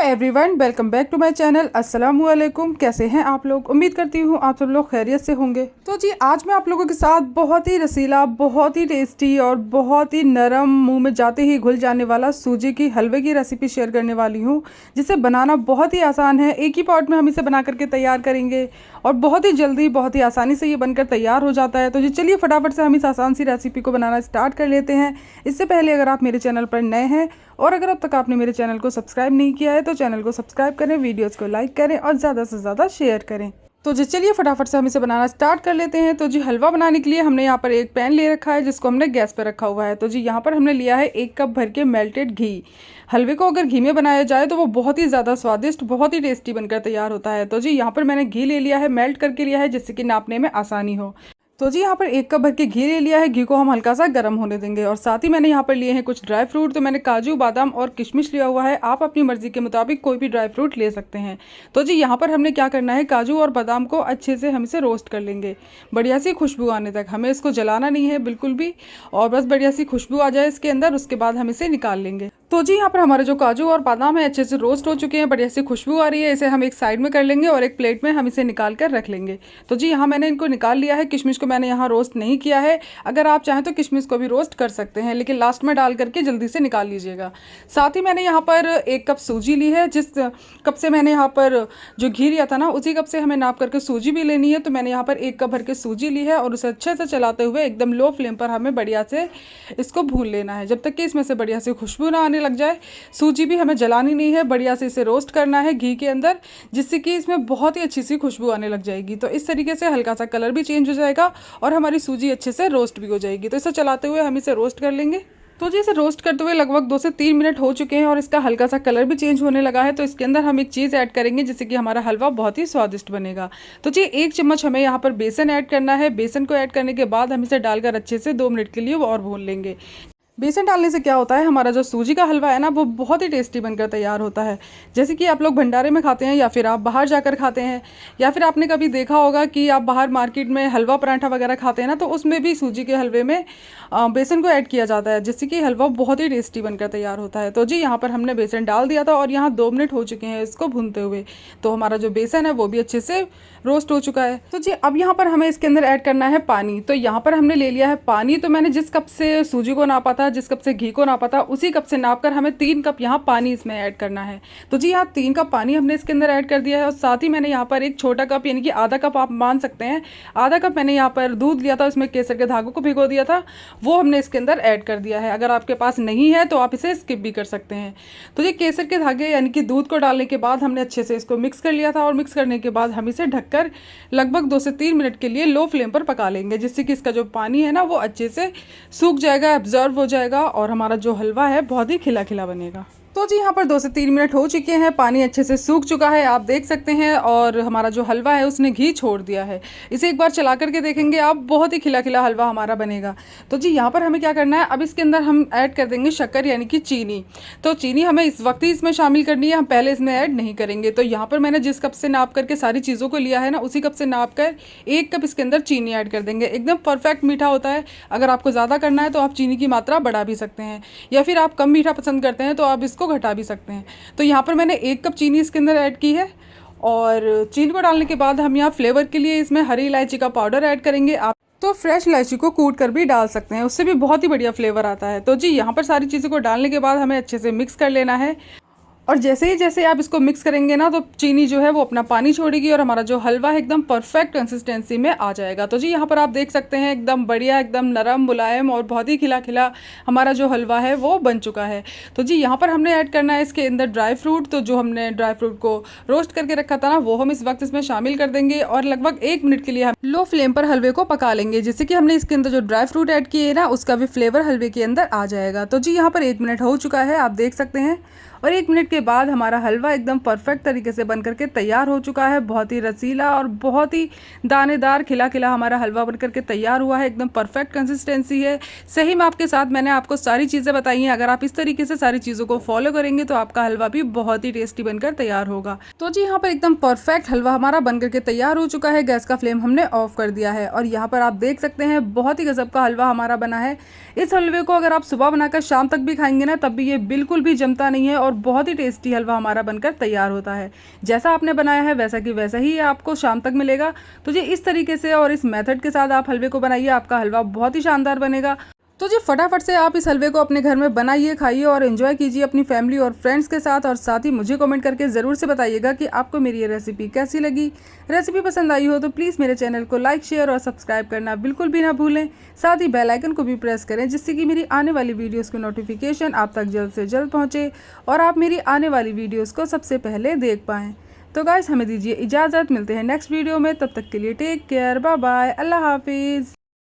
Everyone, welcome back to my channel. अस्सलाम वालेकुम। कैसे हैं आप लोग? उम्मीद करती हूँ आप सब लोग खैरियत से होंगे। तो जी आज मैं आप लोगों के साथ बहुत ही रसीला, बहुत ही टेस्टी और बहुत ही नरम, मुंह में जाते ही घुल जाने वाला सूजी की हलवे की रेसिपी शेयर करने वाली हूँ, जिसे बनाना बहुत ही आसान है। एक ही पॉट में हम इसे बना करके तैयार करेंगे और बहुत ही जल्दी, बहुत ही आसानी से ये बनकर तैयार हो जाता है। तो जी चलिए फटाफट से हम इस आसान सी रेसिपी को बनाना स्टार्ट कर लेते हैं। इससे पहले अगर आप मेरे चैनल पर नए हैं और अगर अब तक आपने मेरे चैनल को सब्सक्राइब नहीं किया है तो चैनल को सब्सक्राइब करें, वीडियोस को लाइक करें और ज़्यादा से ज़्यादा शेयर करें। तो जी चलिए फटाफट से हम इसे बनाना स्टार्ट कर लेते हैं। तो जी हलवा बनाने के लिए हमने यहाँ पर एक पैन ले रखा है जिसको हमने गैस पर रखा हुआ है। तो जी यहाँ पर हमने लिया है 1 कप भर के मेल्टेड घी। हलवे को अगर घी में बनाया जाए तो वो बहुत ही ज़्यादा स्वादिष्ट, बहुत ही टेस्टी बनकर तैयार होता है। तो जी यहाँ पर मैंने घी ले लिया है, मेल्ट करके लिया है जिससे कि नापने में आसानी हो। तो जी यहाँ पर 1 कप भर के घी ले लिया है। घी को हम हल्का सा गर्म होने देंगे और साथ ही मैंने यहाँ पर लिए हैं कुछ ड्राई फ्रूट। तो मैंने काजू, बादाम और किशमिश लिया हुआ है। आप अपनी मर्जी के मुताबिक कोई भी ड्राई फ्रूट ले सकते हैं। तो जी यहाँ पर हमने क्या करना है, काजू और बादाम को अच्छे से हम इसे रोस्ट कर लेंगे, बढ़िया सी खुशबू आने तक। हमें इसको जलाना नहीं है बिल्कुल भी, और बस बढ़िया सी खुशबू आ जाए इसके अंदर, उसके बाद हम इसे निकाल लेंगे। तो जी यहाँ पर हमारे जो काजू और बादाम है अच्छे से रोस्ट हो चुके हैं, बढ़िया सी खुशबू आ रही है। इसे हम एक साइड में कर लेंगे और एक प्लेट में हम इसे निकाल कर रख लेंगे। तो जी यहाँ मैंने इनको निकाल लिया है। किशमिश को मैंने यहाँ रोस्ट नहीं किया है। अगर आप चाहें तो किशमिश को भी रोस्ट कर सकते हैं, लेकिन लास्ट में डाल करके जल्दी से निकाल लीजिएगा। साथ ही मैंने यहाँ पर 1 कप सूजी ली है। जिस कप से मैंने यहाँ पर जो घी लिया था ना, उसी कप से हमें नाप करके सूजी भी लेनी है। तो मैंने यहाँ पर 1 कप भर के सूजी ली है और उसे अच्छे से चलाते हुए एकदम लो फ्लेम पर हमें बढ़िया से इसको भून लेना है, जब तक कि इसमें से बढ़िया से खुशबू ना आने लग जाए। सूजी भी हमें जलानी नहीं है, बढ़िया से इसे रोस्ट करना है घी के अंदर, जिससे कि इसमें बहुत ही अच्छी सी खुशबू आने लग जाएगी। तो इस तरीके से हल्का सा कलर भी चेंज हो जाएगा और हमारी सूजी अच्छे से रोस्ट भी हो जाएगी। तो इसे चलाते हुए हम इसे रोस्ट कर लेंगे। तो जी इसे रोस्ट करते हुए लगभग 2 से 3 मिनट हो चुके हैं और इसका हल्का सा कलर भी चेंज होने लगा है। तो इसके अंदर हम एक चीज़ ऐड करेंगे जिससे कि हमारा हलवा बहुत ही स्वादिष्ट बनेगा। तो जी 1 चम्मच हमें यहाँ पर बेसन ऐड करना है। बेसन को ऐड करने के बाद हम इसे डालकर अच्छे से 2 मिनट के लिए और भून लेंगे। बेसन डालने से क्या होता है, हमारा जो सूजी का हलवा है ना, वो बहुत ही टेस्टी बनकर तैयार होता है। जैसे कि आप लोग भंडारे में खाते हैं या फिर आप बाहर जाकर खाते हैं, या फिर आपने कभी देखा होगा कि आप बाहर मार्केट में हलवा पराठा वगैरह खाते हैं ना, तो उसमें भी सूजी के हलवे में बेसन को ऐड किया जाता है, जिससे कि हलवा बहुत ही टेस्टी बनकर तैयार होता है। तो जी यहाँ पर हमने बेसन डाल दिया था और यहाँ 2 मिनट हो चुके हैं इसको भूनते हुए। तो हमारा जो बेसन है वो भी अच्छे से रोस्ट हो चुका है। तो जी अब यहाँ पर हमें इसके अंदर ऐड करना है पानी। तो यहाँ पर हमने ले लिया है पानी। तो मैंने जिस कप से सूजी को नापा था, जिस कप से घी को नापा था, उसी कप से नाप कर हमें 3 कप यहाँ पानी इसमें ऐड करना है। तो जी यहाँ 3 कप पानी हमने इसके अंदर ऐड कर दिया है और साथ ही मैंने यहाँ पर एक छोटा कप, यानी कि आधा कप आप मान सकते हैं, आधा कप मैंने यहाँ पर दूध लिया था, उसमें केसर के धागों को भिगो दिया था, वो हमने इसके अंदर ऐड कर दिया है। अगर आपके पास नहीं है तो आप इसे स्किप भी कर सकते हैं। तो ये केसर के धागे यानी कि दूध को डालने के बाद हमने अच्छे से इसको मिक्स कर लिया था और मिक्स करने के बाद हम इसे ढककर लगभग 2 से 3 मिनट के लिए लो फ्लेम पर पका लेंगे, जिससे कि इसका जो पानी है ना वो अच्छे से सूख जाएगा, एब्जॉर्ब हो जाएगा और हमारा जो हलवा है बहुत ही खिला खिला बनेगा। तो जी यहाँ पर 2 से 3 मिनट हो चुके हैं, पानी अच्छे से सूख चुका है, आप देख सकते हैं, और हमारा जो हलवा है उसने घी छोड़ दिया है। इसे एक बार चला करके देखेंगे आप, बहुत ही खिला खिला हलवा हमारा बनेगा। तो जी यहाँ पर हमें क्या करना है, अब इसके अंदर हम ऐड कर देंगे शक्कर यानी कि चीनी। तो चीनी हमें इस वक्त ही इसमें शामिल करनी है, हम पहले इसमें ऐड नहीं करेंगे। तो यहाँ पर मैंने जिस कप से नाप करके सारी चीज़ों को लिया है ना, उसी कप से नाप कर 1 कप इसके अंदर चीनी ऐड कर देंगे। एकदम परफेक्ट मीठा होता है। अगर आपको ज़्यादा करना है तो आप चीनी की मात्रा बढ़ा भी सकते हैं, या फिर आप कम मीठा पसंद करते हैं तो आप इसको घटा भी सकते हैं। तो यहाँ पर मैंने 1 कप चीनी इसके अंदर ऐड की है और चीनी को डालने के बाद हम यहाँ फ्लेवर के लिए इसमें हरी इलायची का पाउडर ऐड करेंगे। आप तो फ्रेश इलायची को कूट कर भी डाल सकते हैं, उससे भी बहुत ही बढ़िया फ्लेवर आता है। तो जी यहाँ पर सारी चीज़ों को डालने के बाद हमें अच्छे से मिक्स कर लेना है और जैसे आप इसको मिक्स करेंगे ना, तो चीनी जो है वो अपना पानी छोड़ेगी और हमारा जो हलवा है एकदम परफेक्ट कंसिस्टेंसी में आ जाएगा। तो जी यहाँ पर आप देख सकते हैं एकदम बढ़िया, एकदम नरम, मुलायम और बहुत ही खिला खिला हमारा जो हलवा है वो बन चुका है। तो जी यहाँ पर हमने ऐड करना है इसके अंदर ड्राई फ्रूट। तो जो हमने ड्राई फ्रूट को रोस्ट करके रखा था ना, वो हम इस वक्त इसमें शामिल कर देंगे और लगभग 1 मिनट के लिए हम लो फ्लेम पर हलवे को पका लेंगे, जिससे कि हमने इसके अंदर जो ड्राई फ्रूट ऐड किए ना, उसका भी फ्लेवर हलवे के अंदर आ जाएगा। तो जी यहाँ पर 1 मिनट हो चुका है, आप देख सकते हैं, और 1 मिनट के बाद हमारा हलवा एकदम परफेक्ट तरीके से बनकर के तैयार हो चुका है। बहुत ही रसीला और बहुत ही दानेदार खिला खिला हमारा हलवा बनकर के तैयार हुआ है। एकदम परफेक्ट कंसिस्टेंसी है। सही माप के साथ मैंने आपको सारी चीज़ें बताई हैं। अगर आप इस तरीके से सारी चीज़ों को फॉलो करेंगे तो आपका हलवा भी बहुत ही टेस्टी बनकर तैयार होगा। तो जी यहाँ पर एकदम परफेक्ट हलवा हमारा बनकर के तैयार हो चुका है। गैस का फ्लेम हमने ऑफ कर दिया है और यहाँ पर आप देख सकते हैं बहुत ही गजब का हलवा हमारा बना है। इस हलवे को अगर आप सुबह बनाकर शाम तक भी खाएंगे ना, तब भी ये बिल्कुल भी जमता नहीं है और और बहुत ही टेस्टी हलवा हमारा बनकर तैयार होता है। जैसा आपने बनाया है वैसा कि वैसा ही आपको शाम तक मिलेगा। तो जी इस तरीके से और इस मेथड के साथ आप हलवे को बनाइए, आपका हलवा बहुत ही शानदार बनेगा। तो जी फटाफट से आप इस हलवे को अपने घर में बनाइए, खाइए और एंजॉय कीजिए अपनी फैमिली और फ्रेंड्स के साथ। और साथ ही मुझे कमेंट करके ज़रूर से बताइएगा कि आपको मेरी ये रेसिपी कैसी लगी। रेसिपी पसंद आई हो तो प्लीज़ मेरे चैनल को लाइक, शेयर और सब्सक्राइब करना बिल्कुल भी ना भूलें। साथ ही बेल आइकन को भी प्रेस करें जिससे कि मेरी आने वाली वीडियोज़ की नोटिफिकेशन आप तक जल्द से जल्द पहुँचे और आप मेरी आने वाली वीडियोज़ को सबसे पहले देख पाएँ। तो गाइस हमें दीजिए इजाज़त, मिलते हैं नेक्स्ट वीडियो में। तब तक के लिए टेक केयर, बाय बाय, अल्लाह हाफिज़।